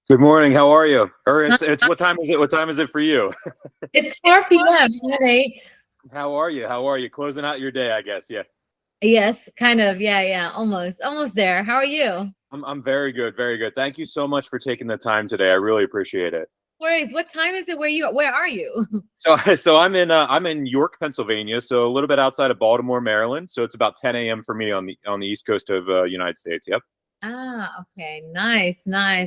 Good morning. How are you? Or Hi. it's what time is it? What time is it for you? It's 4 p.m. at 8. How are you? How are you? Closing out your day, I guess. Yeah. Yes, kind of. Yeah. Almost there. How are you? I'm very good, very good. Thank you so much for taking the time today. I really appreciate it. Worries. What time is it where are you? So I'm in York, Pennsylvania, so a little bit outside of Baltimore, Maryland. So it's about 10 a.m. for me on the East Coast of United States. Yep. Okay. Nice.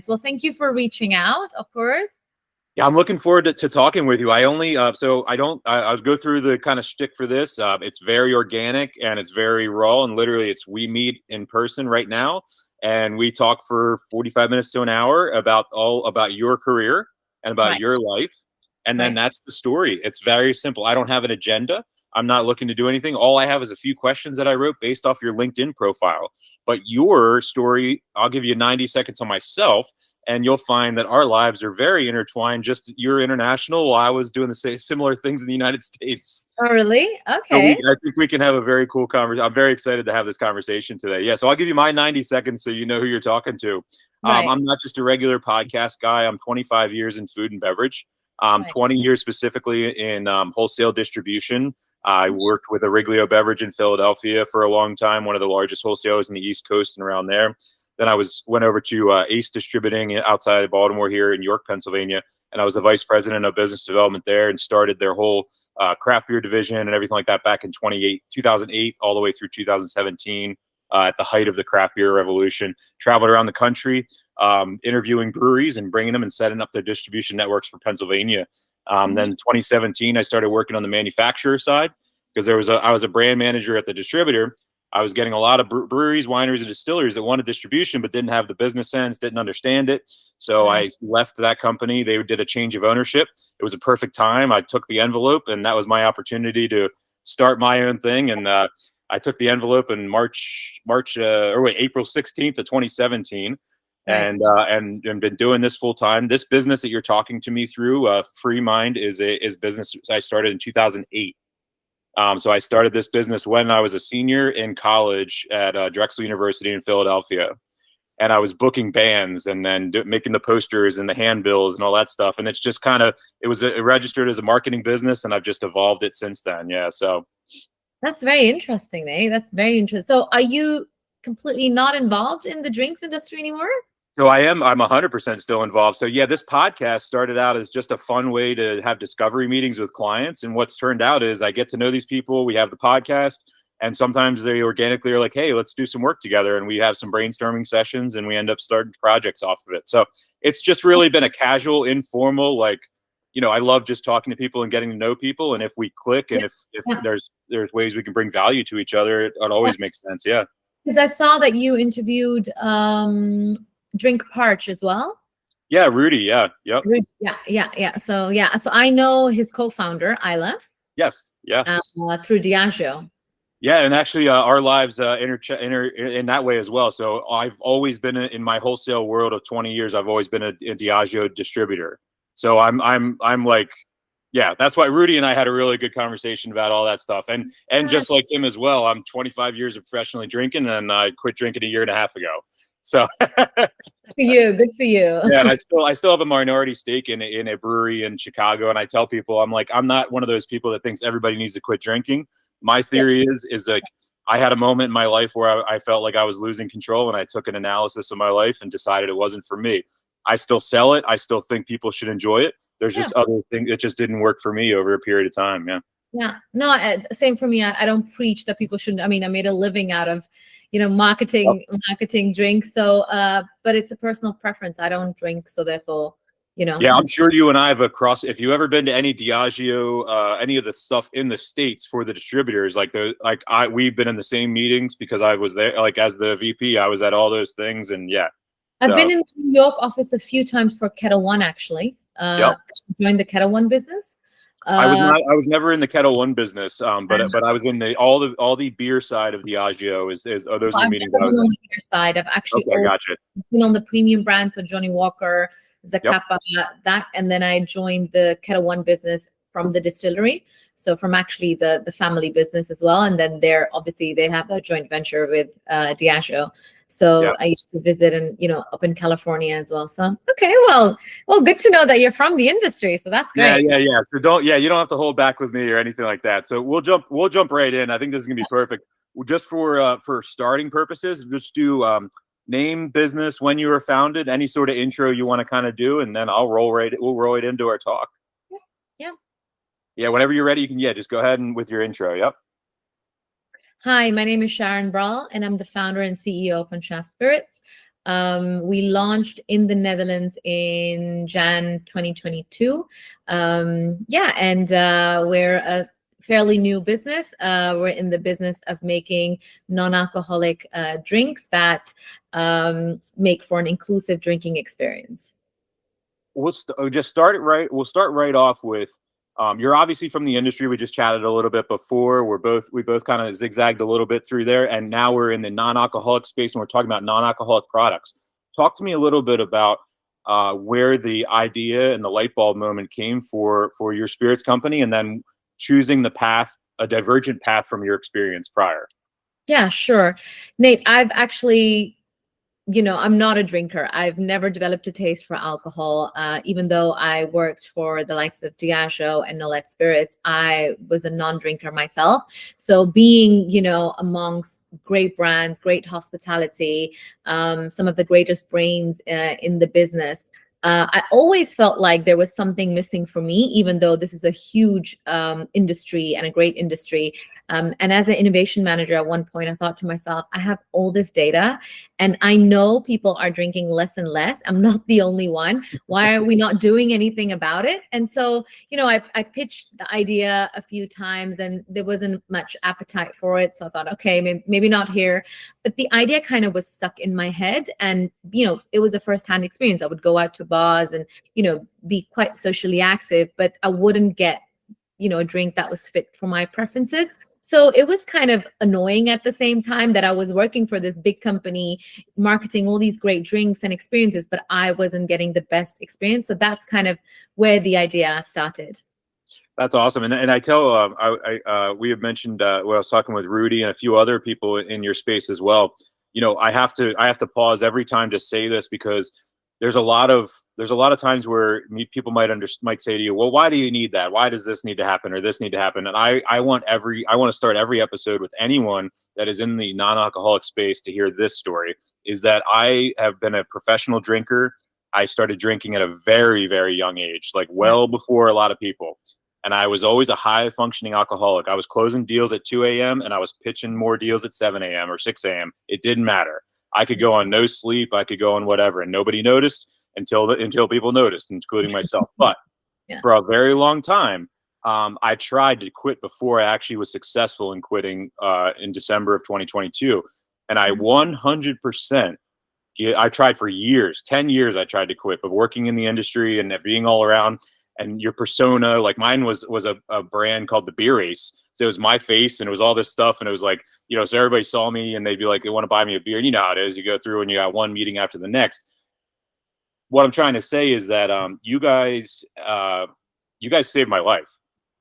Well, thank you for reaching out, of course. Yeah, I'm looking forward to talking with you. I only so I don't I'll go through the kind of shtick for this. It's very organic and it's very raw, and literally it's we meet in person right now and we talk for 45 minutes to an hour about all about your career and about Right. your life, and then Right. that's the story. It's very simple. I don't have an agenda. I'm not looking to do anything. All I have is a few questions that I wrote based off your LinkedIn profile. But your story, I'll give you 90 seconds on myself, and you'll find that our lives are very intertwined. Just you're international, while I was doing the same similar things in the United States. Oh, really? So Okay. I think we can have a very cool conversation. I'm very excited to have this conversation today. Yeah, so I'll give you my 90 seconds so you know who you're talking to. Right. I'm not just a regular podcast guy. I'm 25 years in food and beverage. Right. 20 years specifically in wholesale distribution. I worked with Ariglio Beverage in Philadelphia for a long time, one of the largest wholesalers in the East Coast and around there. Then I went over to Ace Distributing outside of Baltimore here in York, Pennsylvania, and I was the vice president of business development there and started their whole craft beer division and everything like that back in 2008, all the way through 2017 at the height of the craft beer revolution. Traveled around the country, interviewing breweries and bringing them and setting up their distribution networks for Pennsylvania. Then 2017, I started working on the manufacturer side because I was a brand manager at the distributor. I was getting a lot of breweries, wineries, and distilleries that wanted distribution but didn't have the business sense, didn't understand it. So I left that company. They did a change of ownership. It was a perfect time. I took the envelope, and that was my opportunity to start my own thing. And I took the envelope in April 16th of 2017. Right. And been doing this full time. This business that you're talking to me through, Freemind, is business I started in 2008. So I started this business when I was a senior in college at Drexel University in Philadelphia, and I was booking bands and then making the posters and the handbills and all that stuff. And it's just it was registered as a marketing business, and I've just evolved it since then. Yeah. So That's very interesting, eh? That's very interesting. So are you completely not involved in the drinks industry anymore? So I'm 100% still involved. So yeah, this podcast started out as just a fun way to have discovery meetings with clients. And what's turned out is I get to know these people. We have the podcast, and sometimes they organically are like, hey, let's do some work together. And we have some brainstorming sessions and we end up starting projects off of it. So it's just really been a casual, informal, I love just talking to people and getting to know people. And if we click and if Yeah. there's ways we can bring value to each other, it always makes sense. Yeah. Because I saw that you interviewed Drink Parch as well. Yeah, Rudy. Yeah. Yep. Rudy, yeah. So I know his co-founder, Isla, Yes. Yeah. through Diageo. Yeah, and actually, our lives inter in that way as well. So I've always been in my wholesale world of 20 years. I've always been a Diageo distributor. So I'm like, yeah, that's why Rudy and I had a really good conversation about all that stuff. And just like him as well, I'm 25 years of professionally drinking, and I quit drinking a year and a half ago. So Good for you. yeah, and I still have a minority stake in a brewery in Chicago, and I tell people I'm not one of those people that thinks everybody needs to quit drinking. My theory is like I had a moment in my life where I felt like I was losing control, and I took an analysis of my life and decided it wasn't for me. I still sell it. I still think people should enjoy it. There's just other things that just didn't work for me over a period of time. Yeah. Yeah. No, same for me. I don't preach that people shouldn't. I mean, I made a living out of, marketing drinks. So, but it's a personal preference. I don't drink, so therefore, Yeah, I'm sure you and I have if you've ever been to any Diageo, any of the stuff in the States for the distributors, we've been in the same meetings because I was there, like as the VP, I was at all those things, and yeah. I've been in the New York office a few times for Kettle One, actually. Joined the Kettle One business. I was never in the Kettle One business, but I was in all the beer side of Diageo. Are those the meetings? I've been on the beer side. I've actually been on the premium brands, so Johnny Walker, Zacapa, that, and then I joined the Kettle One business from the distillery. So from actually the family business as well, and then they have a joint venture with Diageo. So I used to visit and, up in California as well. So, okay, well, good to know that you're from the industry. So that's great. Yeah. So you don't have to hold back with me or anything like that. So we'll jump right in. I think this is gonna be perfect. Just for starting purposes, just do name, business, when you were founded, any sort of intro you want to kind of do, and then we'll roll right into our talk. Yeah, whenever you're ready, you can just go ahead and with your intro. Yep. Hi, my name is Sharan Bal, and I'm the founder and CEO of Entrepreneurship Spirits. We launched in the Netherlands in Jan 2022. And we're a fairly new business. We're in the business of making non-alcoholic drinks that make for an inclusive drinking experience. We'll start right off with you're obviously from the industry. We just chatted a little bit before. We both kind of zigzagged a little bit through there, and now we're in the non-alcoholic space, and we're talking about non-alcoholic products. Talk to me a little bit about where the idea and the light bulb moment came for your spirits company, and then choosing a divergent path from your experience prior. Yeah, sure. Nate, I've actually, I'm not a drinker. I've never developed a taste for alcohol. Even though I worked for the likes of Diageo and Nolet Spirits, I was a non-drinker myself. So being, amongst great brands, great hospitality, some of the greatest brains in the business, I always felt like there was something missing for me, even though this is a huge industry and a great industry. And as an innovation manager, at one point, I thought to myself, I have all this data and I know people are drinking less and less. I'm not the only one. Why are we not doing anything about it? And so, I pitched the idea a few times and there wasn't much appetite for it. So I thought, okay, maybe not here. But the idea kind of was stuck in my head. And, it was a firsthand experience. I would go out to bars and, be quite socially active, but I wouldn't get, a drink that was fit for my preferences. So it was kind of annoying at the same time that I was working for this big company, marketing all these great drinks and experiences, but I wasn't getting the best experience. So that's kind of where the idea started. That's awesome. And I tell, we have mentioned when I was talking with Rudy and a few other people in your space as well. I have to pause every time to say this because there's a lot of times where people might say to you, well, why do you need that? Why does this need to happen or this need to happen? And I want to start every episode with anyone that is in the non-alcoholic space to hear this story, is that I have been a professional drinker. I started drinking at a very, very young age, like well before a lot of people. And I was always a high functioning alcoholic. I was closing deals at 2 a.m. and I was pitching more deals at 7 a.m. or 6 a.m. It didn't matter. I could go on no sleep. I could go on whatever, and nobody noticed until people noticed, including myself. But for a very long time, I tried to quit before I actually was successful in quitting in December of 2022. And I 100%, I tried for years, 10 years I tried to quit, but working in the industry and being all around, and your persona, like mine was a brand called the Beer Ace. So it was my face and it was all this stuff. And it was like, so everybody saw me and they'd be like, they want to buy me a beer. And you know how it is. You go through and you got one meeting after the next. What I'm trying to say is that you guys saved my life.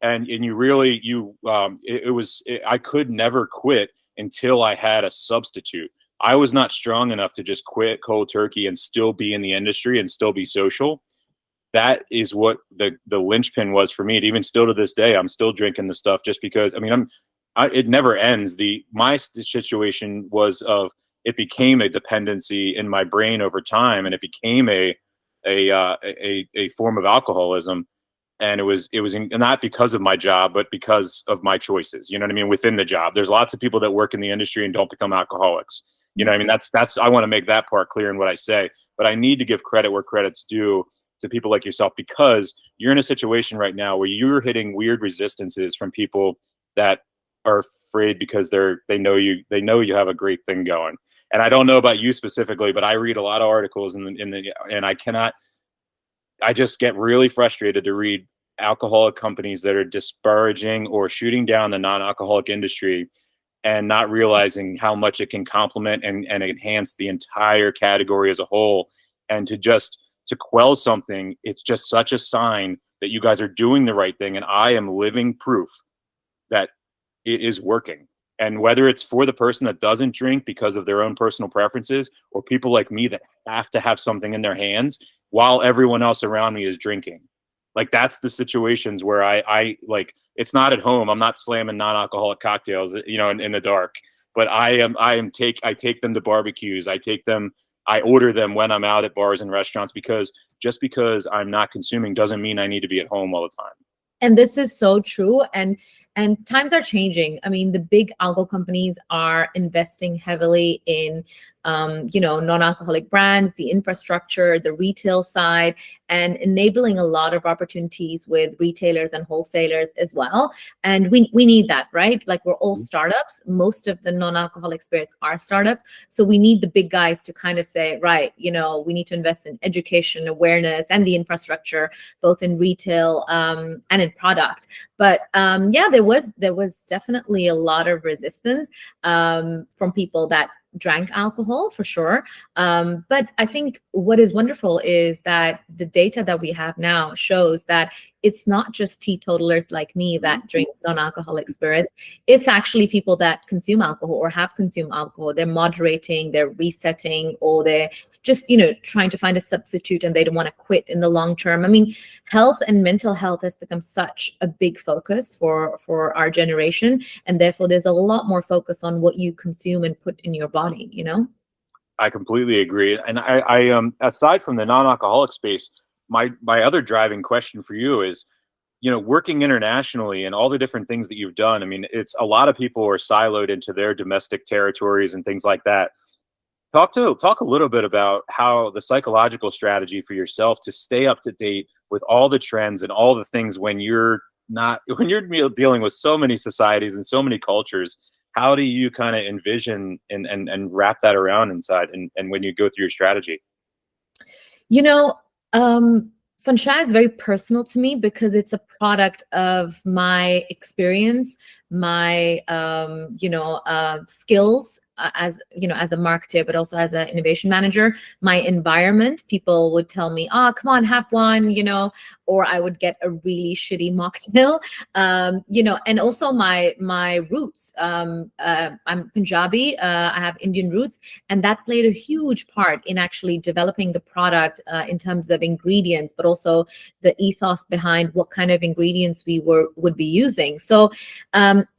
And you really, I could never quit until I had a substitute. I was not strong enough to just quit cold turkey and still be in the industry and still be social. That is what the linchpin was for me. And even still to this day, I'm still drinking the stuff just because, it never ends. My situation was it became a dependency in my brain over time, and it became a form of alcoholism. And it was not because of my job, but because of my choices. You know what I mean? Within the job, there's lots of people that work in the industry and don't become alcoholics. You know what I mean? That's I want to make that part clear in what I say, but I need to give credit where credit's due to people like yourself, because you're in a situation right now where you're hitting weird resistances from people that are afraid because they know you have a great thing going. And I don't know about you specifically, but I read a lot of articles and I just get really frustrated to read alcoholic companies that are disparaging or shooting down the non-alcoholic industry and not realizing how much it can complement and enhance the entire category as a whole. And to quell something, it's just such a sign that you guys are doing the right thing. And I am living proof that it is working. And whether it's for the person that doesn't drink because of their own personal preferences, or people like me that have to have something in their hands while everyone else around me is drinking. Like that's the situations where I like, it's not at home. I'm not slamming non-alcoholic cocktails, in the dark, but I take them to barbecues. I order them when I'm out at bars and restaurants, because just because I'm not consuming doesn't mean I need to be at home all the time. And this is so true. And times are changing. I mean, the big alcohol companies are investing heavily in non-alcoholic brands, the infrastructure, the retail side, and enabling a lot of opportunities with retailers and wholesalers as well. And we need that, right? Like, we're all startups. Most of the non-alcoholic spirits are startups. So we need the big guys to kind of say, right, we need to invest in education, awareness, and the infrastructure, both in retail and in product. But there was definitely a lot of resistance from people that drank alcohol, for sure. But I think what is wonderful is that the data that we have now shows that it's not just teetotalers like me that drink non-alcoholic spirits. It's actually people that consume alcohol or have consumed alcohol. They're moderating, they're resetting, or they're just, trying to find a substitute, and they don't want to quit in the long term. I mean, health and mental health has become such a big focus for our generation. And therefore, there's a lot more focus on what you consume and put in your body. I completely agree. And I aside from the non-alcoholic space, my other driving question for you is, working internationally and all the different things that you've done. I mean, it's a lot of people are siloed into their domestic territories and things like that. Talk a little bit about how the psychological strategy for yourself to stay up to date with all the trends and all the things when you're not when you're dealing with so many societies and so many cultures. How do you kind of envision and wrap that around inside, and when you go through your strategy? You know, Feng Shui is very personal to me because it's a product of my experience, my skills as a marketer, but also as an innovation manager. My environment, people would tell me, "Oh, come on, have one," or I would get a really shitty mocktail, and also my roots. I'm Punjabi. I have Indian roots, and that played a huge part in actually developing the product in terms of ingredients, but also the ethos behind what kind of ingredients we would be using. So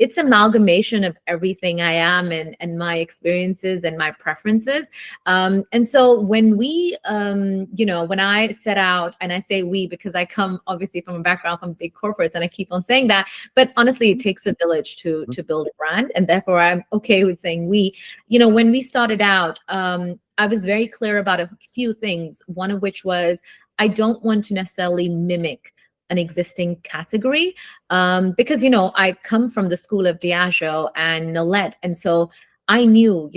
it's amalgamation of everything I am and my experiences and my preferences. And so when when I set out, and I say we because I come obviously from a background from big corporates, and I keep on saying that, but honestly, it takes a village to build a brand, and therefore I'm okay with saying we. When we started out, I was very clear about a few things. One of which was I don't want to necessarily mimic an existing category, because I come from the school of Diageo and Nolet, and so I knew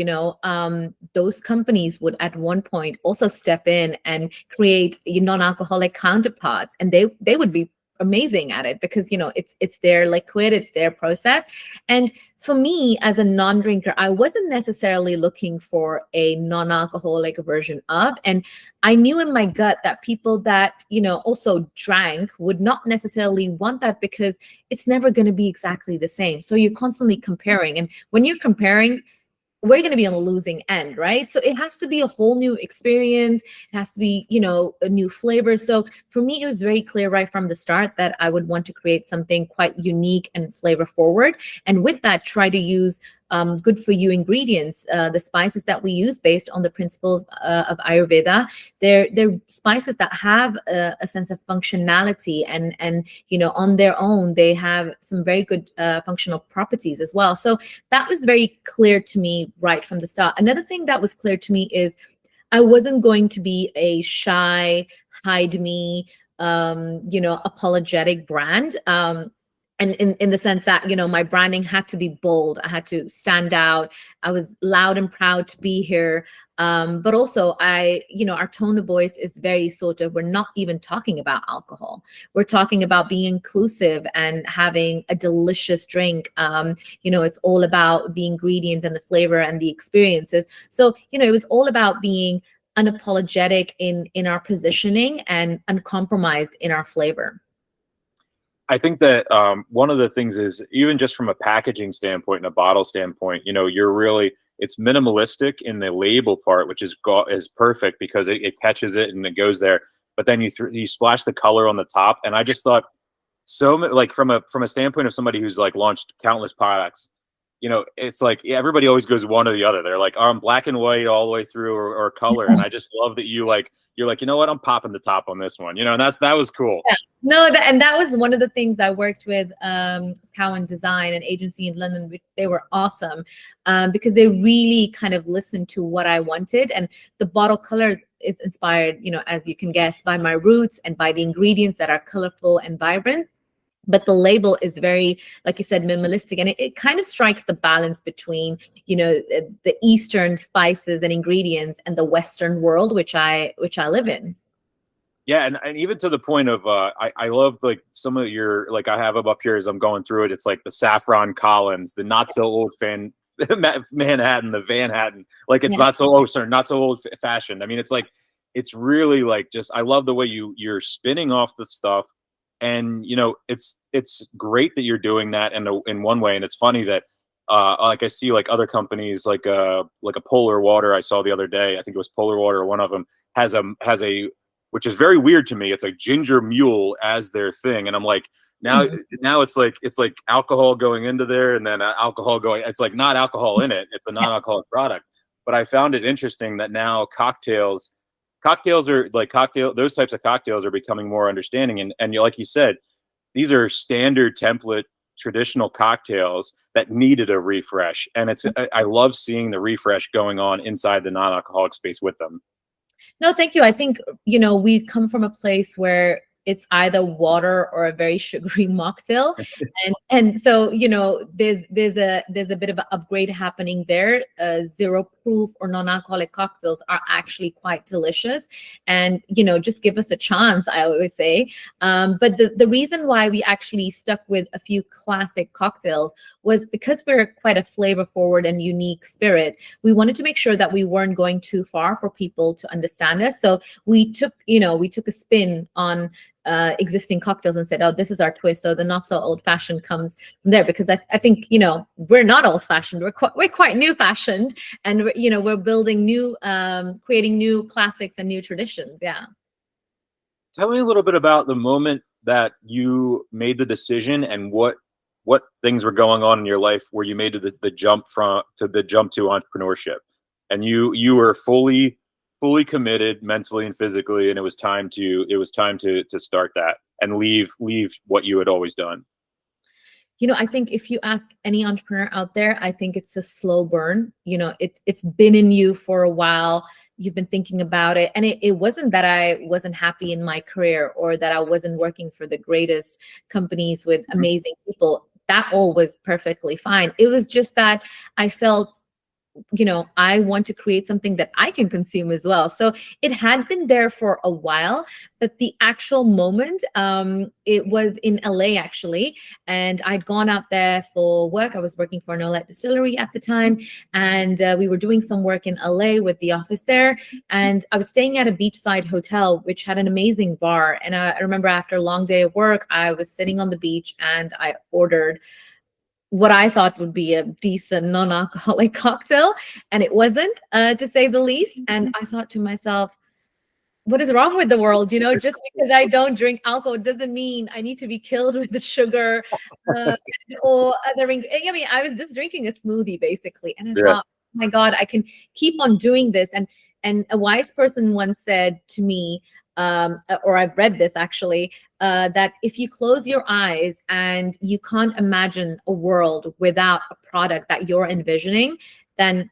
those companies would at one point also step in and create non-alcoholic counterparts, and they would be amazing at it because it's their liquid, it's their process. And for me as a non-drinker, I wasn't necessarily looking for a non-alcoholic version of, and I knew in my gut that people that also drank would not necessarily want that because it's never going to be exactly the same. So you're constantly comparing, and when you're comparing, we're going to be on the losing end, right? So it has to be a whole new experience. It has to be, a new flavor. So for me, it was very clear right from the start that I would want to create something quite unique and flavor forward. And with that, try to use good for you ingredients. The spices that we use based on the principles of Ayurveda, they're spices that have a sense of functionality, and on their own they have some very good functional properties as well. So that was very clear to me right from the start. Another thing that was clear to me is I wasn't going to be a shy, hide me, apologetic brand. And in the sense that, my branding had to be bold. I had to stand out. I was loud and proud to be here. But also our tone of voice is very sort of, we're not even talking about alcohol. We're talking about being inclusive and having a delicious drink. It's all about the ingredients and the flavor and the experiences. So, it was all about being unapologetic in our positioning and uncompromised in our flavor. I think that one of the things is, even just from a packaging standpoint and a bottle standpoint, you're really, it's minimalistic in the label part, which is perfect because it catches it and it goes there. But then you splash the color on the top, and I just thought, like, from a standpoint of somebody who's like launched countless products, it's like everybody always goes one or the other. They're like, oh, I'm black and white all the way through, or color. And I just love that you're like, you know what, I'm popping the top on this one. And that was cool. Yeah. No, and that was one of the things. I worked with Cowan Design, an agency in London, which they were awesome, because they really kind of listened to what I wanted. And the bottle colors is inspired, as you can guess, by my roots and by the ingredients that are colorful and vibrant. But the label is very, like you said, minimalistic, and it kind of strikes the balance between, the Eastern spices and ingredients and the Western world, which I live in. Yeah, and even to the point of I love, like, some of your, like, I have them up here as I'm going through it. It's like the Saffron Collins, the not so old Manhattan, the Van Hatten. Like, it's not so not so old fashioned. I mean, it's like, it's really like, just, I love the way you're spinning off the stuff. And it's great that you're doing that in one way. And it's funny that like, I see, like, other companies, like a Polar Water I saw the other day. I think it was Polar Water, or one of them has a which is very weird to me. It's like ginger mule as their thing, and I'm like, now it's like alcohol going into there, and then alcohol going. It's like not alcohol in it. It's a non-alcoholic product. But I found it interesting that now cocktails are like, those types of cocktails are becoming more understanding. And like you said, these are standard template traditional cocktails that needed a refresh. And I love seeing the refresh going on inside the non-alcoholic space with them. No, thank you. I think, we come from a place where it's either water or a very sugary mocktail. And so, there's a bit of an upgrade happening there. Zero proof or non-alcoholic cocktails are actually quite delicious. And, just give us a chance, I always say. But the reason why we actually stuck with a few classic cocktails was because we're quite a flavor forward and unique spirit. We wanted to make sure that we weren't going too far for people to understand us. So we took a spin on existing cocktails and said, oh, this is our twist. So the not so old fashioned comes from there, because I think, we're not old fashioned. We're quite new fashioned, and we're building new, creating new classics and new traditions. Yeah. Tell me a little bit about the moment that you made the decision, and what things were going on in your life where you made the jump to entrepreneurship, and you were fully committed mentally and physically, and it was time to start that and leave what you had always done. I think if you ask any entrepreneur out there, I think it's a slow burn. It's been in you for a while. You've been thinking about it. And it wasn't that I wasn't happy in my career, or that I wasn't working for the greatest companies with amazing people. That all was perfectly fine. It was just that I felt, I want to create something that I can consume as well. So it had been there for a while, but the actual moment, it was in LA actually. And I'd gone out there for work. I was working for an Olet distillery at the time. And we were doing some work in LA with the office there. And I was staying at a beachside hotel, which had an amazing bar. And I remember after a long day of work, I was sitting on the beach and I ordered what I thought would be a decent non-alcoholic cocktail, and it wasn't, to say the least. And I thought to myself, what is wrong with the world? Just because I don't drink alcohol doesn't mean I need to be killed with the sugar or other. I mean, I was just drinking a smoothie basically, and I thought, oh my God, I can keep on doing this. And a wise person once said to me, or I've read this actually, that if you close your eyes and you can't imagine a world without a product that you're envisioning, then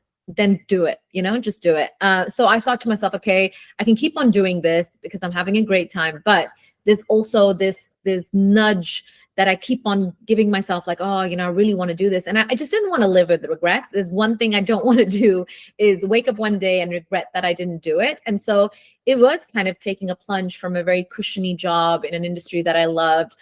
do it, just do it. So I thought to myself, okay, I can keep on doing this because I'm having a great time, but there's also this nudge that I keep on giving myself, like, oh, I really want to do this. And I just didn't want to live with the regrets. There's one thing I don't want to do, is wake up one day and regret that I didn't do it. And so it was kind of taking a plunge from a very cushiony job in an industry that I loved,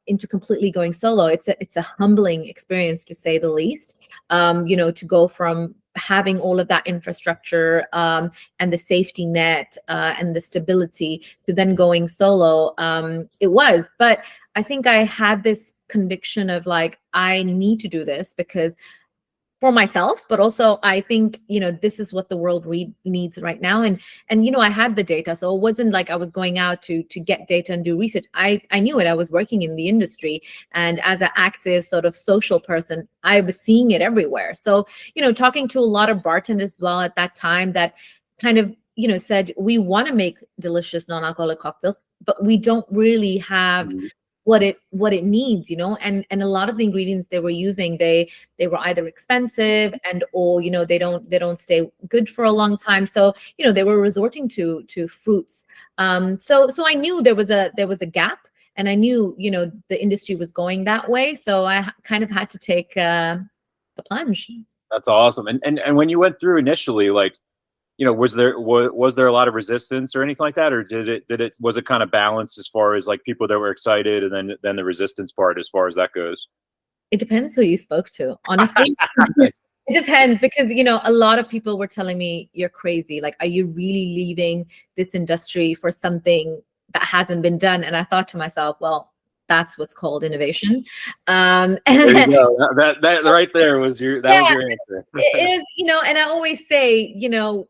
into completely going solo, it's a humbling experience, to say the least. To go from having all of that infrastructure and the safety net and the stability to then going solo. But I think I had this conviction of like, I need to do this because for myself, but also I think, this is what the world needs right now. And I had the data. So it wasn't like I was going out to get data and do research. I knew it. I was working in the industry. And as an active sort of social person, I was seeing it everywhere. So, talking to a lot of bartenders as well at that time that kind of, said, we want to make delicious non-alcoholic cocktails, but we don't really have what it needs, and a lot of the ingredients they were using, they were either expensive or they don't stay good for a long time. So they were resorting to fruits. So I knew there was a gap, and I knew the industry was going that way. So I kind of had to take the plunge. That's awesome. And when you went through initially, like, was there a lot of resistance or anything like that, or was it kind of balanced as far as like people that were excited, and then the resistance part as far as that goes? It depends who you spoke to, honestly. It depends, because a lot of people were telling me, you're crazy. Like, are you really leaving this industry for something that hasn't been done? And I thought to myself, well, that's what's called innovation. There you go. That right there was your answer. It is, and I always say,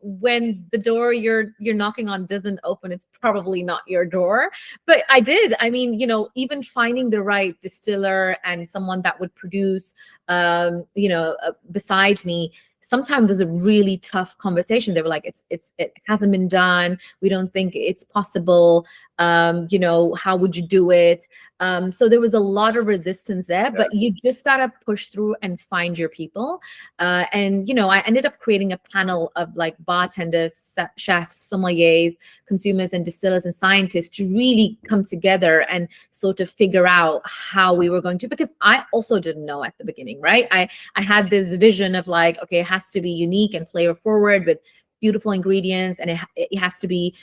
when the door you're knocking on doesn't open, it's probably not your door. But I did. I mean, even finding the right distiller and someone that would produce, beside me, sometimes was a really tough conversation. They were like, it hasn't been done. We don't think it's possible. How would you do it? So there was a lot of resistance there, but you just gotta push through and find your people. And I ended up creating a panel of like bartenders, chefs, sommeliers, consumers, and distillers and scientists to really come together and sort of figure out how we were going to, because I also didn't know at the beginning, right? I had this vision of like, okay, it has to be unique and flavor forward with beautiful ingredients, and it has to be,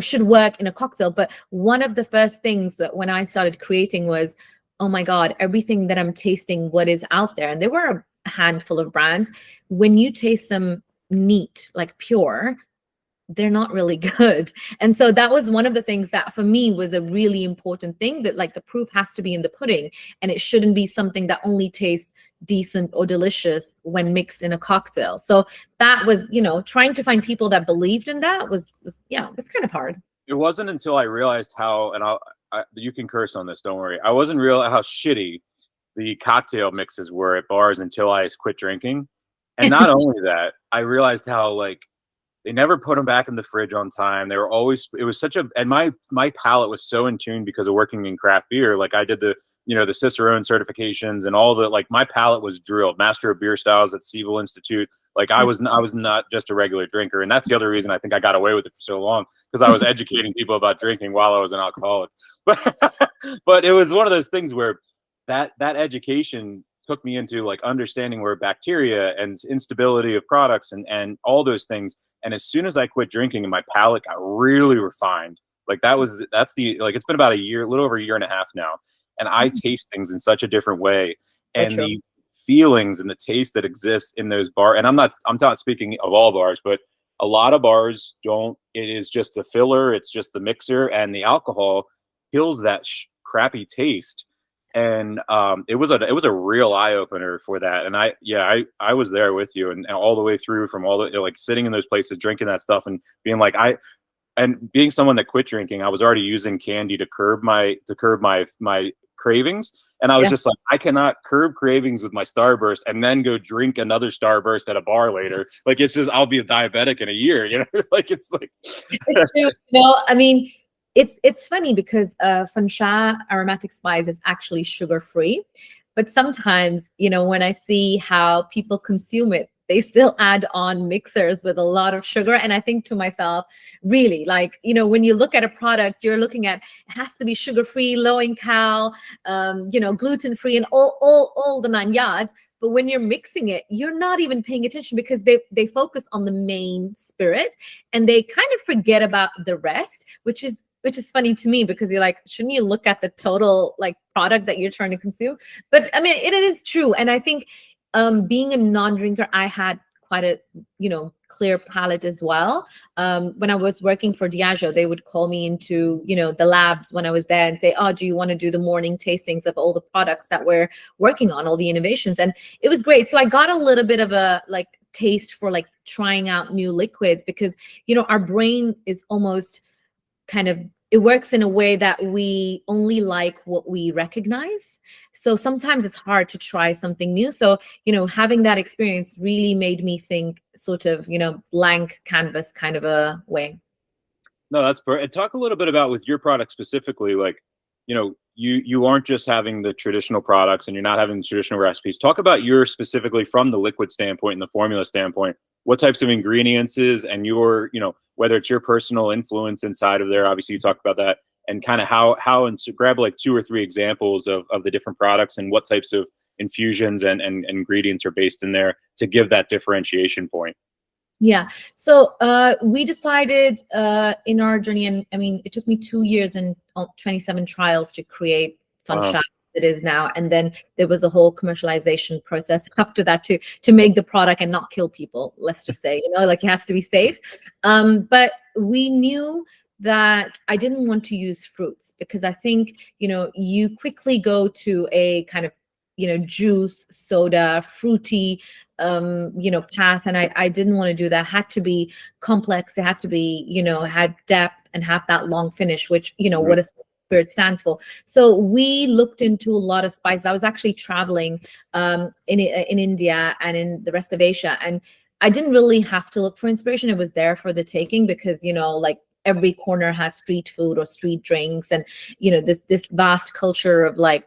should work in a cocktail. But one of the first things that when I started creating was, oh my God, everything that I'm tasting, what is out there, and there were a handful of brands, when you taste them neat, like pure, they're not really good. And so that was one of the things that for me was a really important thing, that like the proof has to be in the pudding, and it shouldn't be something that only tastes decent or delicious when mixed in a cocktail. So that was, trying to find people that believed in that was kind of hard. It wasn't until I realized how, and you can curse on this, don't worry. I wasn't real how shitty the cocktail mixes were at bars until I quit drinking. And not only that, I realized how like they never put them back in the fridge on time. They were always, it was such a, and my palate was so in tune because of working in craft beer. Like I did the Cicerone certifications and all the, like my palate was drilled, master of beer styles at Seville Institute. Like I was not just a regular drinker. And that's the other reason I think I got away with it for so long, because I was educating people about drinking while I was an alcoholic. But it was one of those things where that education took me into like understanding where bacteria and instability of products and all those things. And as soon as I quit drinking and my palate got really refined, like it's been about a year, a little over a year and a half now. And I taste things in such a different way. And the feelings and the taste that exists in those bars. And I'm not speaking of all bars, but a lot of bars don't. It is just a filler. It's just the mixer, and the alcohol kills that crappy taste. And it was a real eye opener for that. And I was there with you, and all the way through, from all the like sitting in those places, drinking that stuff, and being like and being someone that quit drinking, I was already using candy to curb my cravings. And I was just like, I cannot curb cravings with my Starburst and then go drink another Starburst at a bar later. Like, it's just, I'll be a diabetic in a year, like, it's like, it's true. I mean, it's funny because Fansha aromatic spice is actually sugar-free, but sometimes, when I see how people consume it, they still add on mixers with a lot of sugar. And I think to myself, really, like, when you look at a product, you're looking at, it has to be sugar-free, low in cal, gluten-free, and all the 9 yards. But when you're mixing it, you're not even paying attention, because they focus on the main spirit and they kind of forget about the rest, which is which is funny to me because you're like, shouldn't you look at the total like product that you're trying to consume? But I mean, it is true. And I think being a non-drinker, I had quite a, clear palate as well. When I was working for Diageo, they would call me into, the labs when I was there and say, oh, do you want to do the morning tastings of all the products that we're working on, all the innovations? And it was great. So I got a little bit of a like taste for like trying out new liquids because, our brain is almost kind of, it works in a way that we only like what we recognize. So sometimes it's hard to try something new. So, having that experience really made me think sort of, blank canvas kind of a way. No, that's perfect. And talk a little bit about with your product specifically, like, you aren't just having the traditional products and you're not having the traditional recipes. Talk about your specifically from the liquid standpoint and the formula standpoint, what types of ingredients is and your, whether it's your personal influence inside of there, obviously you talked about that, and kind of how, and so grab like 2 or 3 examples of the different products and what types of infusions and ingredients are based in there to give that differentiation point. Yeah. So we decided in our journey, and I mean, it took me 2 years and 27 trials to create Funshad it is now. And then there was a whole commercialization process after that to make the product and not kill people. Let's just say, like it has to be safe. But we knew that I didn't want to use fruits because I think, you quickly go to a kind of, juice, soda, fruity, path. And I didn't want to do that. It had to be complex. It had to be, had depth and have that long finish, which, what a spirit stands for. So we looked into a lot of spices. I was actually traveling in India and in the rest of Asia. And I didn't really have to look for inspiration. It was there for the taking because, like every corner has street food or street drinks. And, this vast culture of like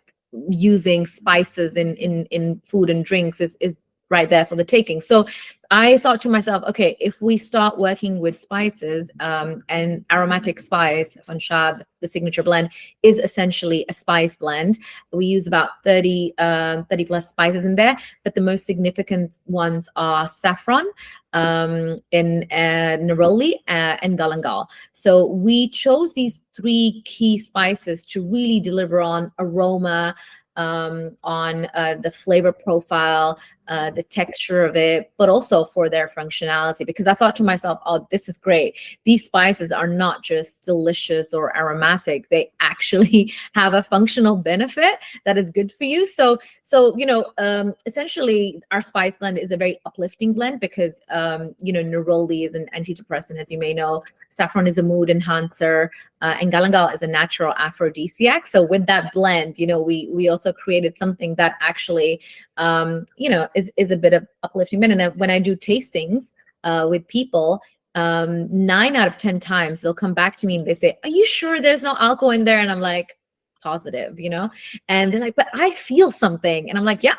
using spices in food and drinks is right there for the taking. So I thought to myself, okay, if we start working with spices, and aromatic spice, Funshad, the signature blend, is essentially a spice blend. We use about 30 plus spices in there, but the most significant ones are saffron, in neroli, and galangal. So we chose these 3 key spices to really deliver on aroma, on the flavor profile, the texture of it, but also for their functionality. Because I thought to myself, oh, this is great. These spices are not just delicious or aromatic. They actually have a functional benefit that is good for you. So essentially our spice blend is a very uplifting blend because, neroli is an antidepressant, as you may know. Saffron is a mood enhancer, and galangal is a natural aphrodisiac. So with that blend, we also created something that actually, is a bit of uplifting. And when I do tastings with people, 9 out of 10 times they'll come back to me and they say, are you sure there's no alcohol in there? And I'm like, positive, and they're like, but I feel something. And I'm like, yeah,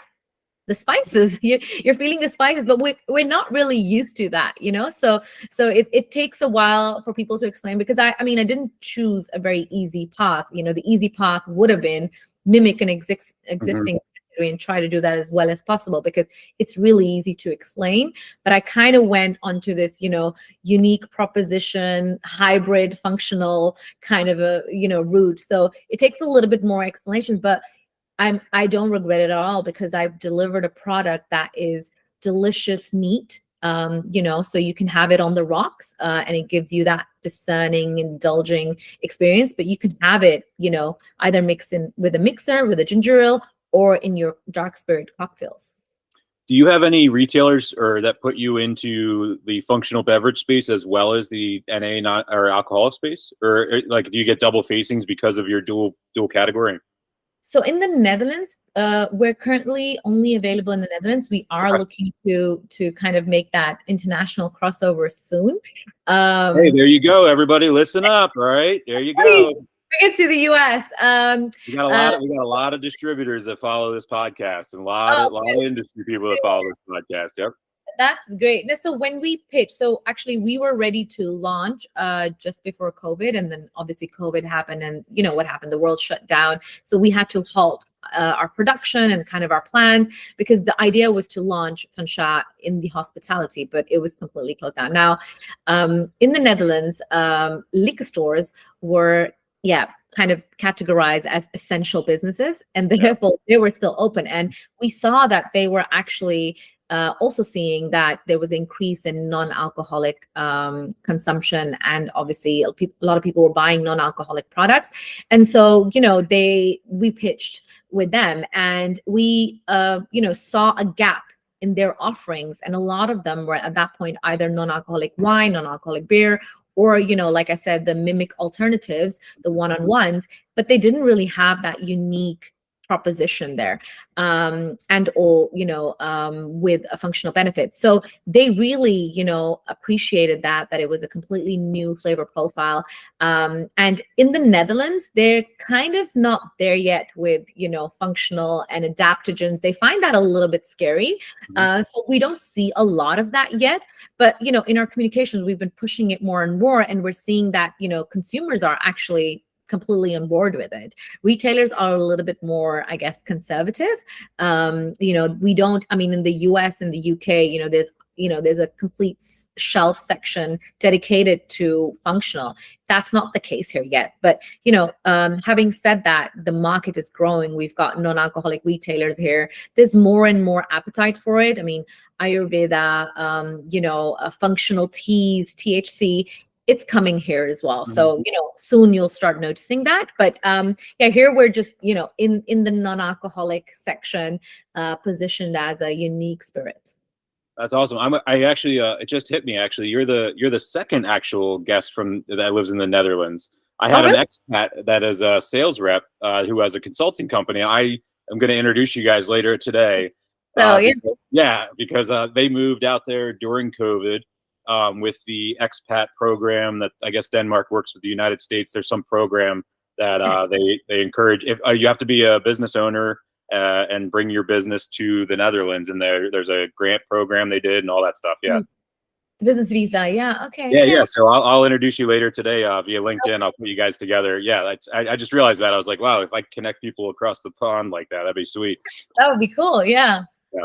the spices, you're feeling the spices, but we're not really used to that, so it takes a while for people to explain, because I mean I didn't choose a very easy path. The easy path would have been mimic an existing and try to do that as well as possible, because it's really easy to explain. But I kind of went onto this, unique proposition, hybrid, functional kind of a, route. So it takes a little bit more explanation, but I don't regret it at all, because I've delivered a product that is delicious, neat, so you can have it on the rocks, and it gives you that discerning, indulging experience. But you can have it, either mixed in with a mixer, with a ginger ale, or in your dark spirit cocktails. Do you have any retailers or that put you into the functional beverage space as well as the NA or alcoholic space, or like do you get double facings because of your dual category? So in the Netherlands, we're currently only available in the Netherlands. We are looking to kind of make that international crossover soon. Hey, there you go, everybody! Listen up, all right? There you go. Bring us to the U.S. We got a lot of distributors that follow this podcast, and a lot of industry people that follow this podcast. Yep. That's great. So when we pitched, so actually we were ready to launch just before COVID, and then obviously COVID happened, and you know what happened, the world shut down. So we had to halt our production and kind of our plans, because the idea was to launch Fansha in the hospitality, but it was completely closed down. Now, in the Netherlands, liquor stores were, yeah, kind of categorized as essential businesses, and therefore they were still open. And we saw that they were actually also seeing that there was an increase in non-alcoholic consumption, and obviously a lot of people were buying non-alcoholic products. And so, you know, we pitched with them, and we, you know, saw a gap in their offerings, and a lot of them were at that point either non-alcoholic wine, non-alcoholic beer, or, you know, like I said, the mimic alternatives, the one-on-ones, but they didn't really have that unique proposition there, and all, you know, with a functional benefit. So they really, you know, appreciated that it was a completely new flavor profile. And in the Netherlands, they're kind of not there yet with, you know, functional and adaptogens. They find that a little bit scary. So we don't see a lot of that yet. But, you know, in our communications, we've been pushing it more and more, and we're seeing that, you know, consumers are actually completely on board with it. Retailers are a little bit more, I guess, conservative. You know, we don't, I mean, in the US and the UK, you know, there's a complete shelf section dedicated to functional. That's not the case here yet. But, you know, having said that, the market is growing. We've got non-alcoholic retailers here. There's more and more appetite for it. I mean, Ayurveda, you know, functional teas, THC, it's coming here as well. So, you know, soon you'll start noticing that. But yeah, here we're just, you know, in the non-alcoholic section, positioned as a unique spirit. That's awesome. I actually, it just hit me. Actually, you're the second actual guest from that lives in the Netherlands. I had an expat that is a sales rep who has a consulting company. I am going to introduce you guys later today. So because they moved out there during COVID. With the expat program that I guess Denmark works with the United States. There's some program that they encourage. If you have to be a business owner and bring your business to the Netherlands, and there's a grant program they did and all that stuff. Yeah, the business visa. Yeah. Okay. Yeah. So I'll introduce you later today via LinkedIn. I'll put you guys together. Yeah, I just realized that. I was like, wow, if I connect people across the pond like that, that'd be sweet. That would be cool. Yeah. Yeah.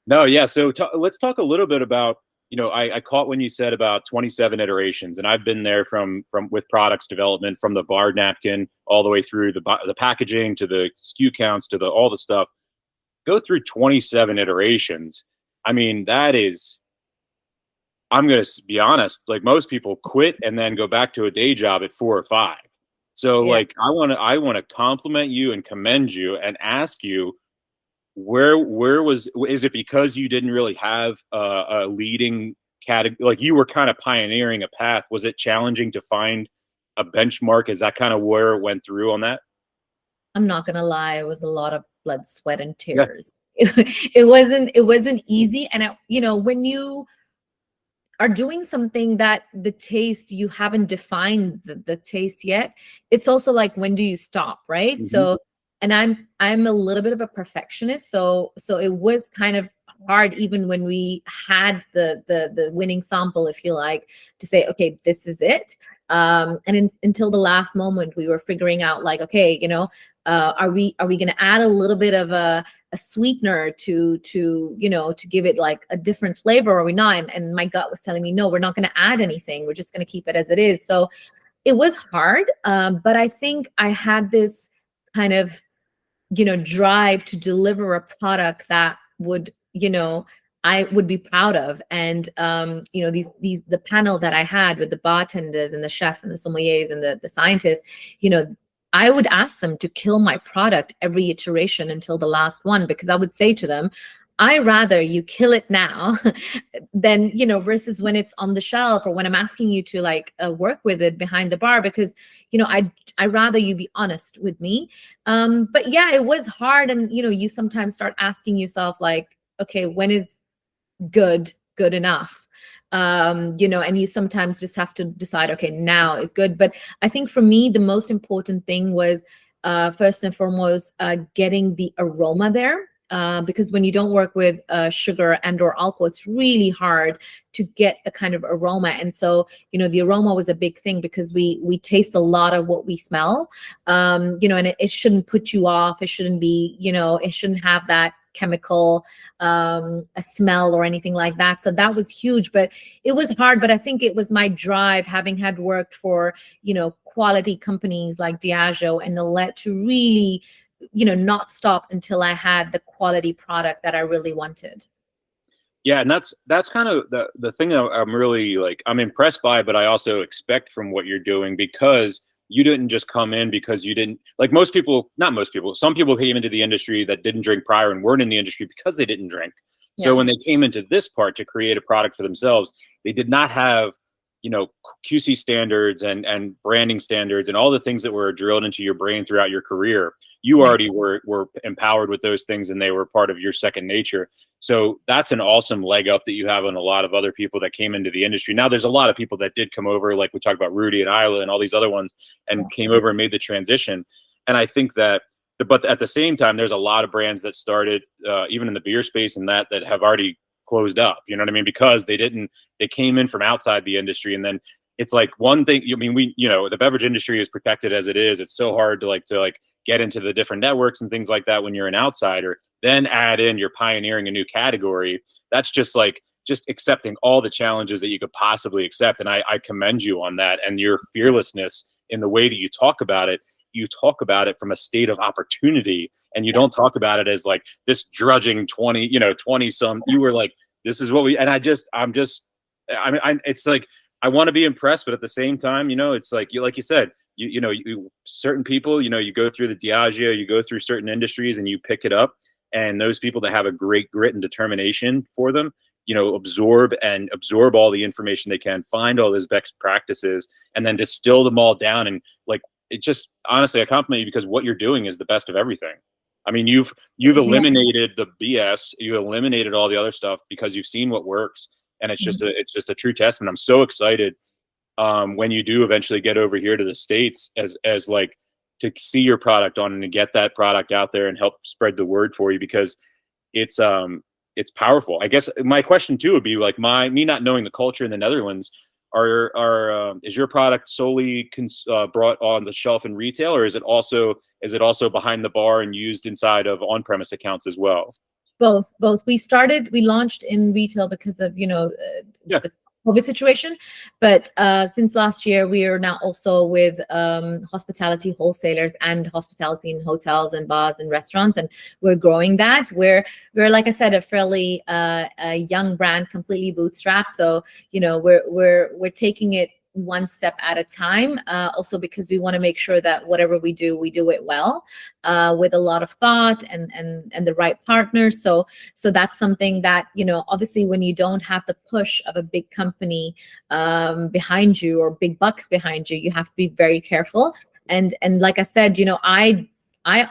No. Yeah. So let's talk a little bit about. You know, I caught when you said about 27 iterations, and I've been there from with products development, from the bar napkin all the way through the packaging to the SKU counts to all the stuff. Go through 27 iterations. I mean, that is, I'm going to be honest, like most people quit and then go back to a day job at 4 or 5. So like, I want to compliment you and commend you and ask you, is it because you didn't really have a leading category, like you were kind of pioneering a path? Was it challenging to find a benchmark? Is that kind of where it went through on that? I'm not gonna lie, it was a lot of blood, sweat, and tears. It wasn't easy. And you know, when you are doing something that the taste, you haven't defined the taste yet, it's also like, when do you stop, right? So, and I'm a little bit of a perfectionist, so it was kind of hard, even when we had the winning sample, if you like, to say, okay, this is it. And until the last moment, we were figuring out, like, okay, you know, are we going to add a little bit of a sweetener to you know, to give it like a different flavor, or are we not? And my gut was telling me, no, we're not going to add anything. We're just going to keep it as it is. So it was hard, but I think I had this kind of, you know, drive to deliver a product that would, you know, I would be proud of. And you know, the panel that I had with the bartenders and the chefs and the sommeliers and the scientists, you know, I would ask them to kill my product every iteration until the last one, because I would say to them, I rather you kill it now than, you know, versus when it's on the shelf, or when I'm asking you to like work with it behind the bar, because, you know, I rather you be honest with me. But yeah, it was hard. And, you know, you sometimes start asking yourself, like, okay, when is good enough? You know, and you sometimes just have to decide, okay, now is good. But I think for me, the most important thing was first and foremost, getting the aroma there. because when you don't work with sugar and or alcohol, it's really hard to get the kind of aroma. And so, the aroma was a big thing because we taste a lot of what we smell, and it shouldn't put you off. It shouldn't be, it shouldn't have that chemical a smell or anything like that. So that was huge, but it was hard. But I think it was my drive, having had worked for quality companies like Diageo and Nolet, to really not stop until I had the quality product that I really wanted. Yeah, and that's kind of the thing that I'm really I'm impressed by, but I also expect from what you're doing, because you didn't just come in because you didn't, like most people, not most people, some people came into the industry that didn't drink prior and weren't in the industry because they didn't drink. So when they came into this part to create a product for themselves, they did not have, QC standards and branding standards and all the things that were drilled into your brain throughout your career. You already were empowered with those things, and they were part of your second nature. So that's an awesome leg up that you have on a lot of other people that came into the industry. Now, there's a lot of people that did come over, like we talked about Rudy and Isla and all these other ones, and came over and made the transition. And I think that, but at the same time, there's a lot of brands that started even in the beer space and that have already closed up. You know what I mean? Because they came in from outside the industry. And then it's like one thing, the beverage industry is protected as it is. It's so hard to get into the different networks and things like that when you're an outsider. Then add in, you're pioneering a new category. That's just accepting all the challenges that you could possibly accept. And I commend you on that, and your fearlessness in the way that you talk about it. You talk about it from a state of opportunity, and you don't talk about it as like this drudging 20 some. You were like, this is what it's like, I want to be impressed, but at the same time, it's like you said, certain people, you go through the Diageo, you go through certain industries and you pick it up, and those people that have a great grit and determination for them, absorb all the information they can, find all those best practices, and then distill them all down. And it just, honestly, I compliment you, because what you're doing is the best of everything. I mean, you've eliminated the BS, you eliminated all the other stuff because you've seen what works, and it's just a true testament. I'm so excited when you do eventually get over here to the States, as to see your product on and to get that product out there and help spread the word for you, because it's powerful. I guess my question too would be me not knowing the culture in the Netherlands. Is your product solely brought on the shelf in retail, or is it also behind the bar and used inside of on-premise accounts as well? Both. We launched in retail because of the COVID situation, but since last year we are now also with hospitality wholesalers and hospitality in hotels and bars and restaurants, and we're growing that. We're like I said, a fairly a young brand, completely bootstrapped. So we're taking it one step at a time, also because we want to make sure that whatever we do it well, with a lot of thought and the right partners. So that's something that, obviously when you don't have the push of a big company behind you, or big bucks behind you, you have to be very careful. And like I said, I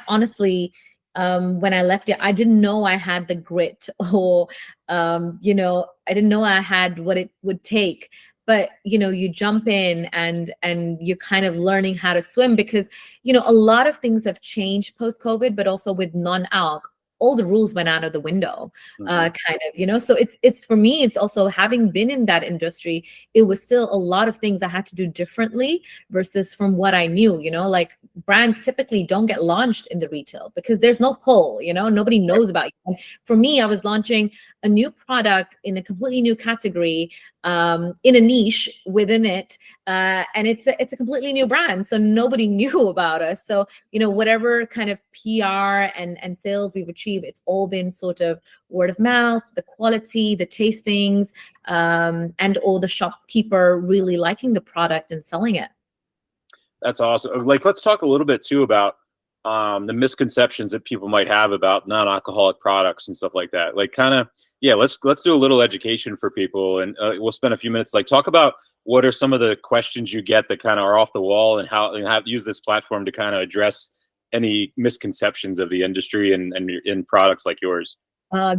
honestly, when I left it, I didn't know I had the grit, or I didn't know I had what it would take. But you jump in and you're kind of learning how to swim, because a lot of things have changed post-COVID, but also with non-alc, all the rules went out of the window, kind of, so it's for me, it's also, having been in that industry, it was still a lot of things I had to do differently versus from what I knew. Like brands typically don't get launched in the retail because there's no pull, nobody knows about you. And for me, I was launching a new product in a completely new category, in a niche within it, and it's a completely new brand, so nobody knew about us. So whatever kind of PR and sales we've achieved, it's all been sort of word of mouth, the quality, the tastings, and all the shopkeeper really liking the product and selling it. That's awesome. Let's talk a little bit too about the misconceptions that people might have about non-alcoholic products and stuff like that. Let's do a little education for people, and we'll spend a few minutes. Talk about what are some of the questions you get that kind of are off the wall, and how use this platform to kind of address any misconceptions of the industry and in products like yours.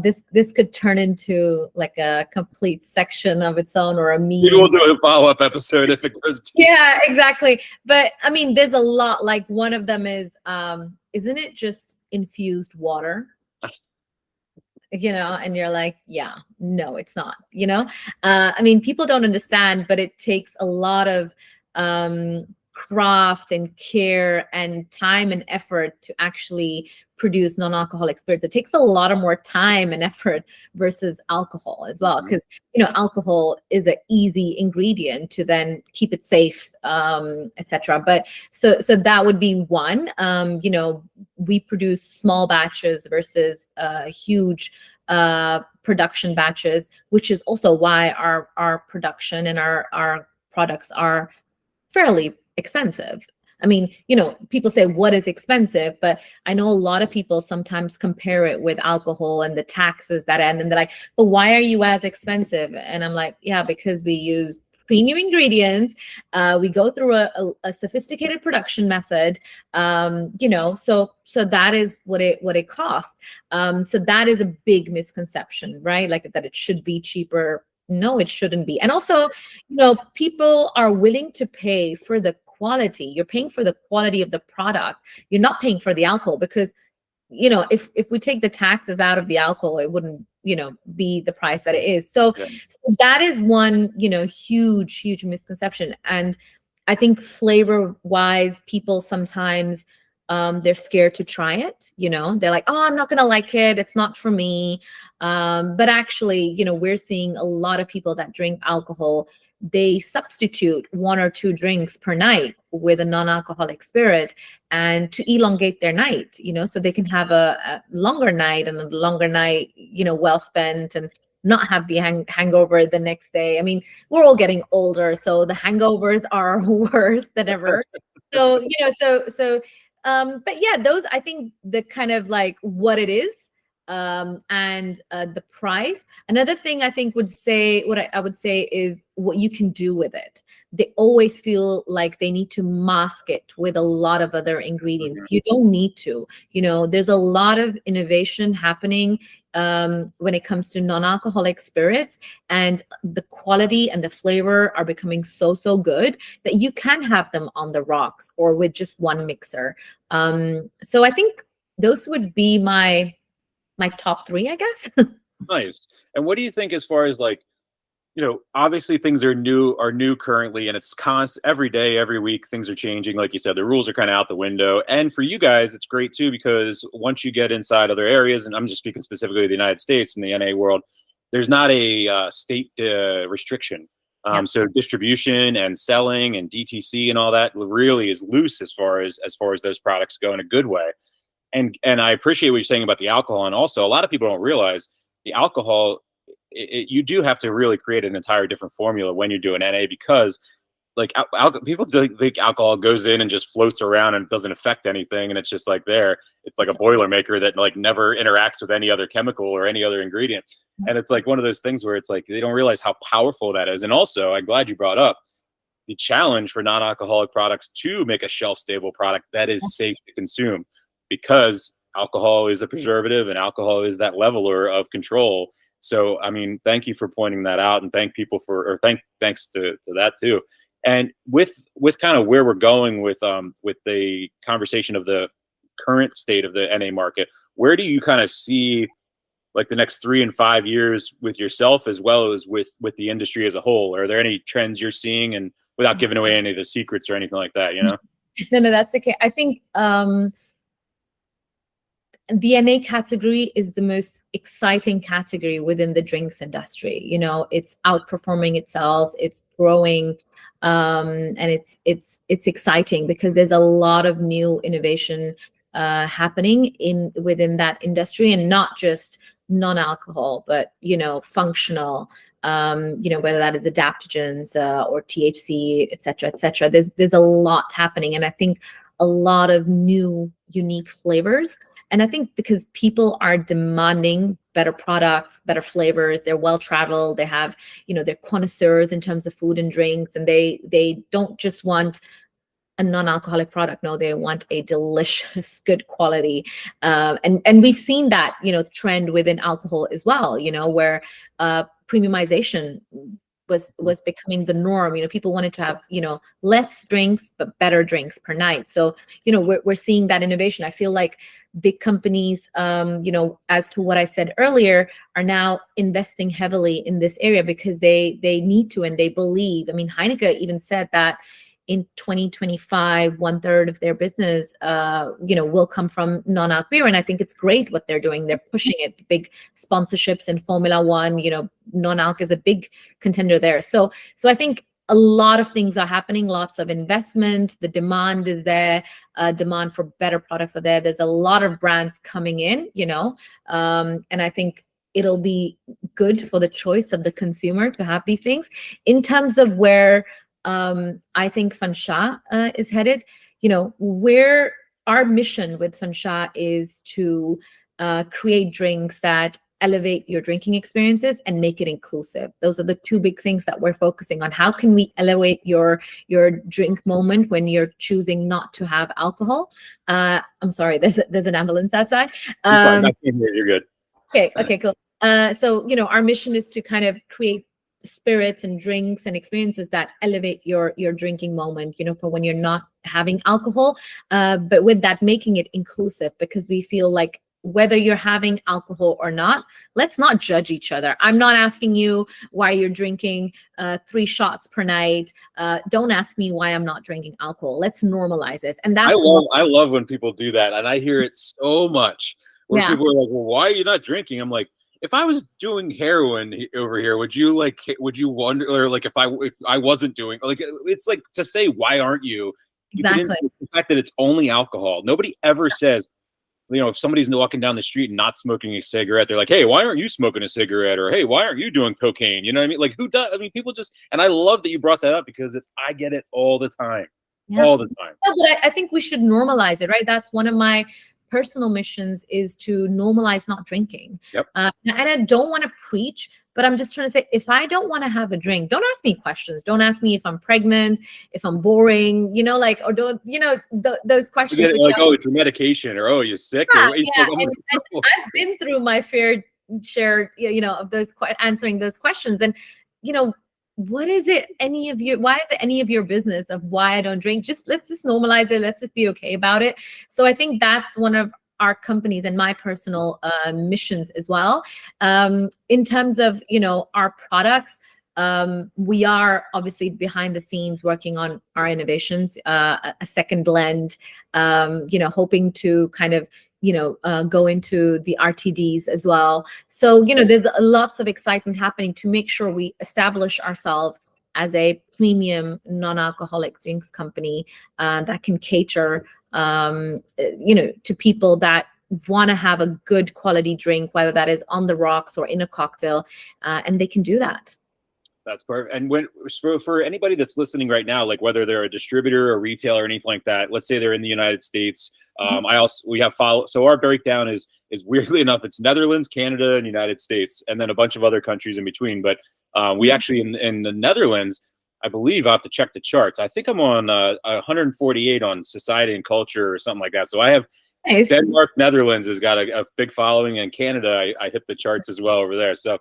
This could turn into like a complete section of its own, or a meme. Maybe we'll do a follow-up episode if it goes to Yeah, exactly. But I mean, there's a lot. Like one of them is, isn't it just infused water? and you're like, yeah, no, it's not, I mean, people don't understand, but it takes a lot of craft and care and time and effort to actually produce non-alcoholic spirits. It takes a lot of more time and effort versus alcohol as well, because alcohol is an easy ingredient to then keep it safe, etc. But so that would be one. We produce small batches versus huge production batches, which is also why our production and our products are fairly expensive. I mean, people say, what is expensive? But I know a lot of people sometimes compare it with alcohol and the taxes that end, and they're like, but why are you as expensive? And I'm like, yeah, because we use premium ingredients. We go through a sophisticated production method, so that is what it costs. So that is a big misconception, right? Like that it should be cheaper. No, it shouldn't be. And also, people are willing to pay for the quality. You're paying for the quality of the product. You're not paying for the alcohol, because if we take the taxes out of the alcohol, it wouldn't be the price that it is. So that is one huge misconception. And I think flavor wise, people sometimes they're scared to try it. They're like, oh, I'm not gonna like it, it's not for me. But actually, we're seeing a lot of people that drink alcohol, they substitute 1 or 2 drinks per night with a non-alcoholic spirit, and to elongate their night, so they can have a longer night, and a longer night, well spent, and not have the hangover the next day. I mean, we're all getting older, so the hangovers are worse than ever. So, but yeah, those, I think, the kind of like what it is, and the price. Another thing I think what I would say is what you can do with it. They always feel like they need to mask it with a lot of other ingredients. You don't need to. There's a lot of innovation happening when it comes to non-alcoholic spirits, and the quality and the flavor are becoming so good that you can have them on the rocks or with just one mixer. So I think those would be my top 3, I guess. Nice. And what do you think as far as like, obviously things are new currently, and it's constant every day, every week, things are changing. Like you said, the rules are kind of out the window. And for you guys, it's great too, because once you get inside other areas, and I'm just speaking specifically of the United States and the NA world, there's not a state restriction. So distribution and selling and DTC and all that really is loose as far as those products go, in a good way. And I appreciate what you're saying about the alcohol. And also, a lot of people don't realize the alcohol, you do have to really create an entire different formula when you're doing NA, because like people think alcohol goes in and just floats around and doesn't affect anything, and it's just like there. It's like a Boilermaker that like never interacts with any other chemical or any other ingredient. And it's like one of those things where it's like they don't realize how powerful that is. And also, I'm glad you brought up the challenge for non-alcoholic products to make a shelf-stable product that is safe to consume, because alcohol is a preservative and alcohol is that leveler of control. So, I mean, thank you for pointing that out, and thanks to that too. And with kind of where we're going with the conversation of the current state of the NA market, where do you kind of see like the next 3 and 5 years with yourself, as well as with the industry as a whole? Are there any trends you're seeing, and without giving away any of the secrets or anything like that, No, that's okay. I think the NA category is the most exciting category within the drinks industry. It's outperforming itself, it's growing, and it's exciting because there's a lot of new innovation happening within that industry, and not just non-alcohol, but functional, whether that is adaptogens or THC, et cetera. There's a lot happening, and I think a lot of new unique flavors. And I think because people are demanding better products, better flavors, they're well-traveled, they have, they're connoisseurs in terms of food and drinks, and they don't just want a non-alcoholic product. No, they want a delicious, good quality. And we've seen that, trend within alcohol as well, where premiumization was becoming the norm. People wanted to have, less drinks but better drinks per night. So, we're seeing that innovation. I feel like big companies, as to what I said earlier, are now investing heavily in this area because they need to, and they believe. I mean, Heineken even said that in 2025, 1/3 of their business, will come from non-alc beer. And I think it's great what they're doing. They're pushing it, big sponsorships in Formula One, non-alc is a big contender there. So I think a lot of things are happening, lots of investment, the demand is there, demand for better products are there. There's a lot of brands coming in, and I think it'll be good for the choice of the consumer to have these things. In terms of where I think Fansha is headed, where our mission with Fansha is to create drinks that elevate your drinking experiences and make it inclusive. Those are the two big things that we're focusing on. How can we elevate your drink moment when you're choosing not to have alcohol? I'm sorry, there's an ambulance outside. You're good. Okay, cool. So, our mission is to kind of create spirits and drinks and experiences that elevate your drinking moment, for when you're not having alcohol, but with that, making it inclusive, because we feel like whether you're having alcohol or not, let's not judge each other. I'm not asking you why you're drinking 3 shots per night. Don't ask me why I'm not drinking alcohol. Let's normalize this. And that's I love when people do that, and I hear it so much where people are like, well, why are you not drinking? I'm like, if I was doing heroin over here, would you wonder, or like if I wasn't doing, like, it's like to say, why aren't you? Exactly. The fact that it's only alcohol. Nobody ever says, if somebody's walking down the street and not smoking a cigarette, they're like, hey, why aren't you smoking a cigarette? Or, hey, why aren't you doing cocaine? You know what I mean? Like, who does? I mean, people just, and I love that you brought that up because I get it all the time. Yeah. All the time. Yeah, but I think we should normalize it, right? That's one of my personal missions, is to normalize not drinking. Yep. And I don't want to preach, but I'm just trying to say, if I don't want to have a drink, don't ask me questions. Don't ask me if I'm pregnant, if I'm boring, or don't, those questions. Like, oh, it's your medication, or, oh, you're sick. Yeah, or, and I've been through my fair share, of those answering those questions. And, why is it any of your business of why I don't drink? Let's just normalize it. Let's just be okay about it. So I think that's one of our companies and my personal missions as well. In terms of, our products, we are obviously behind the scenes working on our innovations, a second blend, hoping to kind of, go into the RTDs as well. So, there's lots of excitement happening to make sure we establish ourselves as a premium non-alcoholic drinks company that can cater, to people that want to have a good quality drink, whether that is on the rocks or in a cocktail, and they can do that. That's perfect. And for anybody that's listening right now, like whether they're a distributor or retailer or anything like that, let's say they're in the United States. We have so our breakdown is weirdly enough, it's Netherlands, Canada, and United States, and then a bunch of other countries in between. But we actually in the Netherlands, I believe I have to check the charts. I think I'm on 148 on Society and Culture or something like that. So I have nice. Denmark, Netherlands has got a big following, and Canada, I hit the charts as well over there. So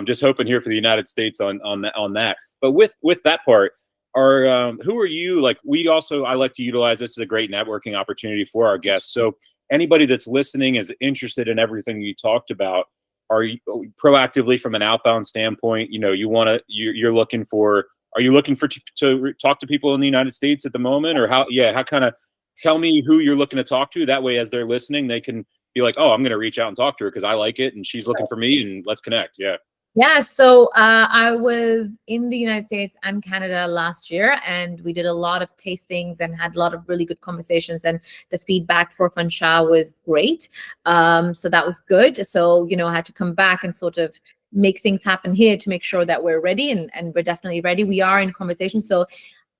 just hoping here for the United States on that. But with that part, who are you? Like, I like to utilize this as a great networking opportunity for our guests. So anybody that's listening is interested in everything you talked about. Are you proactively from an outbound standpoint? You're looking for. Are you looking to talk to people in the United States at the moment, or how? Yeah, how kind of tell me who you're looking to talk to. That way, as they're listening, they can be like, oh, I'm going to reach out and talk to her because I like it and she's looking for me, and let's connect. Yeah. Yeah, so I was in the United States and Canada last year, and we did a lot of tastings and had a lot of really good conversations, and the feedback for Fansha was great. So that was good. So, I had to come back and sort of make things happen here to make sure that we're ready, and we're definitely ready. We are in conversation. So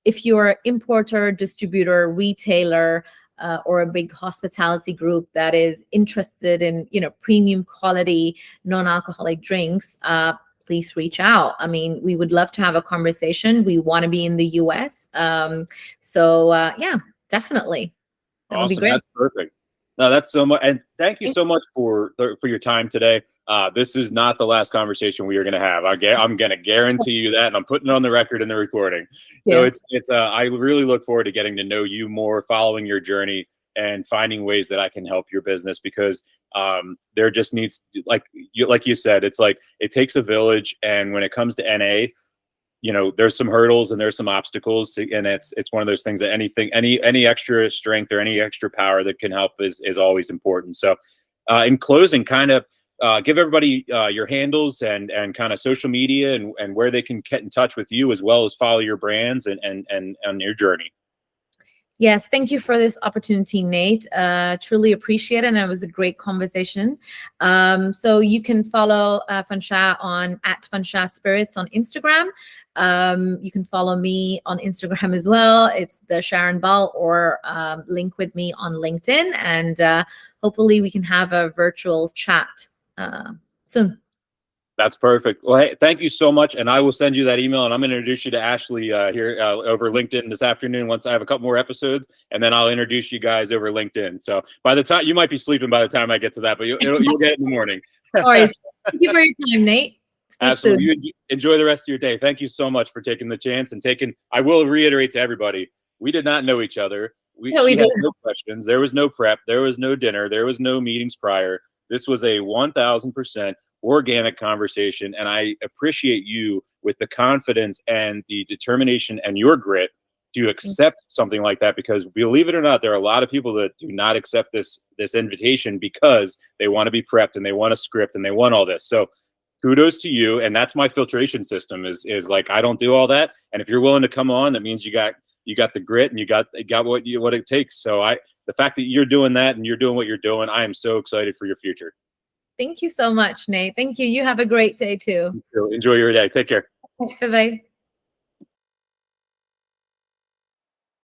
if you're importer, distributor, retailer, or a big hospitality group that is interested in, premium quality non-alcoholic drinks, please reach out. I mean, we would love to have a conversation. We want to be in the US. Yeah, definitely. That awesome. would be great. That's perfect. No, that's so much, and thank you so much for your time today. This is not the last conversation we are going to have. I'm going to guarantee you that, and I'm putting it on the record in the recording. So Yeah. it's I really look forward to getting to know you more, following your journey, and finding ways that I can help your business, because there just needs, like you said, it's like it takes a village, and when it comes to NA, there's some hurdles and there's some obstacles, and it's one of those things that any extra strength or any extra power that can help is always important. So in closing, kind of give everybody your handles and kind of social media, and where they can get in touch with you, as well as follow your brands and on your journey. Yes, thank you for this opportunity, Nate. Truly appreciate it, and it was a great conversation. So you can follow Fansha on @FanshaSpirits on Instagram. You can follow me on Instagram as well. It's the Sharan Bal, or link with me on LinkedIn, and hopefully we can have a virtual chat soon. That's perfect. Well, hey, thank you so much. And I will send you that email, and I'm going to introduce you to Ashley here over LinkedIn this afternoon, once I have a couple more episodes, and then I'll introduce you guys over LinkedIn. So by the time, you might be sleeping by the time I get to that, but you'll get it in the morning. All right. Thank you for your time, Nate. Speak Absolutely. soon. You enjoy the rest of your day. Thank you so much for taking the chance and I will reiterate to everybody, we did not know each other. She had no questions. There was no prep. There was no dinner. There was no meetings prior. This was a 1000% organic conversation. And I appreciate you with the confidence and the determination and your grit to accept something like that, because believe it or not, there are a lot of people that do not accept this invitation because they want to be prepped and they want a script and they want all this. So kudos to you. And that's my filtration system is like, I don't do all that. And if you're willing to come on, that means you got the grit and you got what it takes. So the fact that you're doing that and you're doing what you're doing, I am so excited for your future. Thank you so much, Nate. Thank you. You have a great day too. Enjoy your day. Take care. Bye-bye.